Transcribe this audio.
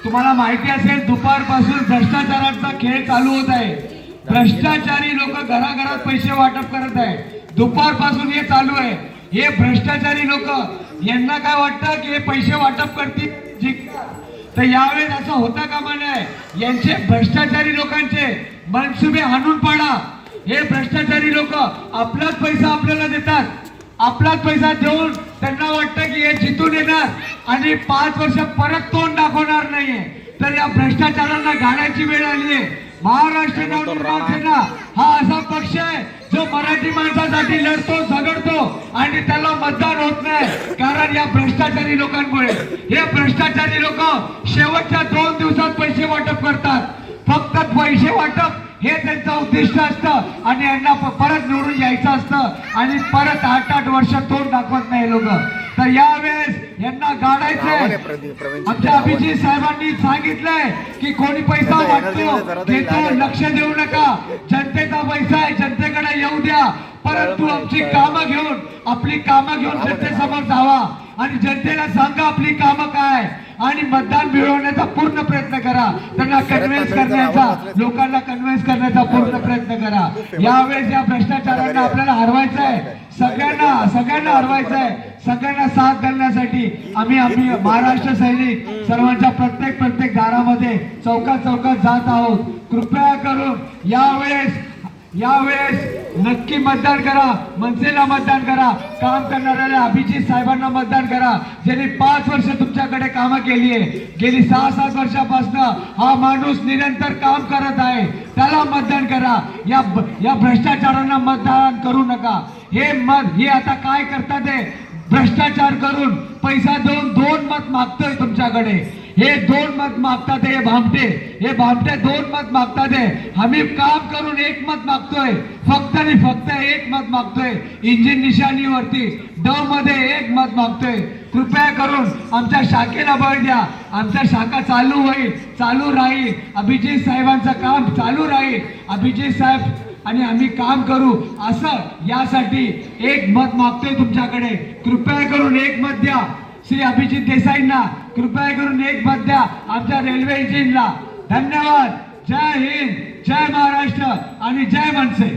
तुम्हाला माहिती असेल दुपारपासून भ्रष्टाचाराचा खेळ चालू होत आहे। भ्रष्टाचारी लोक घराघरात पैसे वाटप करत आहे। दुपारपासून हे चालू आहे। हे भ्रष्टाचारी लोक यांना काय वाटतं की हे पैसे वाटप करतील तर यावेळेस असं होता कामा नये। यांचे भ्रष्टाचारी लोकांचे मनसुबे हाणून पाडा। हे भ्रष्टाचारी लोक आपलाच पैसा आपल्याला देतात, आपलाच पैसा देऊन त्यांना वाटतं की हे जितून येणार आणि 5 वर्ष परत तोंड दाखवणार नाहीये। तर या भ्रष्टाचारांना गाडायची वेळ आली आहे। महाराष्ट्र नवनिर्माण सेना हा असा पक्ष आहे जो मराठी माणसासाठी लढतो, झगडतो आणि त्याला मतदान होत नाही, कारण या भ्रष्टाचारी लोकांमुळे। हे भ्रष्टाचारी लोक शेवटच्या 2 दिवसात पैसे वाटप करतात। फक्त पैसे वाटप हे त्यांचं उद्दिष्ट असतं आणि यांना परत निवडून यायचं असतं आणि परत 8-8 वर्ष तोंड दाखवत नाही लोक। तर यावेळेस यांना गाडायचंय। आमच्या अभिजित साहेबांनी सांगितलंय की कोणी पैसा वाटतो घेतो लक्ष देऊ नका, जनतेचा पैसा आहे, जनतेकडे येऊ द्या, परंतु आमची कामं घेऊन आपली कामं घेऊन जनतेसमोर जावा आणि जनतेला सांगा आपली कामं काय आणि मतदान मिळवण्याचा पूर्ण प्रयत्न करा। त्यांना कन्व्हिन्स करण्याचा, लोकांना कन्व्हिन्स करण्याचा पूर्ण प्रयत्न करा। यावेळेस या भ्रष्टाचारांना आपल्याला हरवायचं आहे, सगळ्यांना हरवायचं आहे। सगळ्यांना साथ घालण्यासाठी आम्ही महाराष्ट्र सैनिक सर्वांच्या प्रत्येक दारामध्ये चौकात जात आहोत। कृपया करून यावेळेस नक्की मतदान करा, मनसेला मतदान करा, काम करणाऱ्या अभिजित साहेबांना मतदान करा, ज्यांनी 5 वर्ष तुमच्याकडे कामं केली आहे। गेली 6-7 वर्षापासून हा माणूस निरंतर काम करत आहे, त्याला मतदान करा। या भ्रष्टाचारांना मतदान करू नका। हे आता काय करतात ते भ्रष्टाचार करून पैसा देऊन 2 मत मागतोय तुमच्याकडे। हे 2 मत मागतात, हे भामटे 2 मत मागतात। आम्ही काम करून 1 मत मागतोय, फक्त 1 मत मागतोय। इंजिन निशाणीवरती ड मध्ये 1 मत मागतोय। कृपया करून आमच्या शाखेला बळ द्या। आमच्या शाखा चालू होईल, चालू राहील, अभिजित साहेबांचं काम चालू राहील। अभिजित साहेब आणि आम्ही काम करू असं यासाठी 1 मत मागतोय तुमच्याकडे। कृपया करून 1 मत द्या श्री अभिजित देसाईंना, कृपया करून 1 मत द्या आमच्या रेल्वे इंजिनला। धन्यवाद। जय हिंद, जय महाराष्ट्र आणि जय मनसे।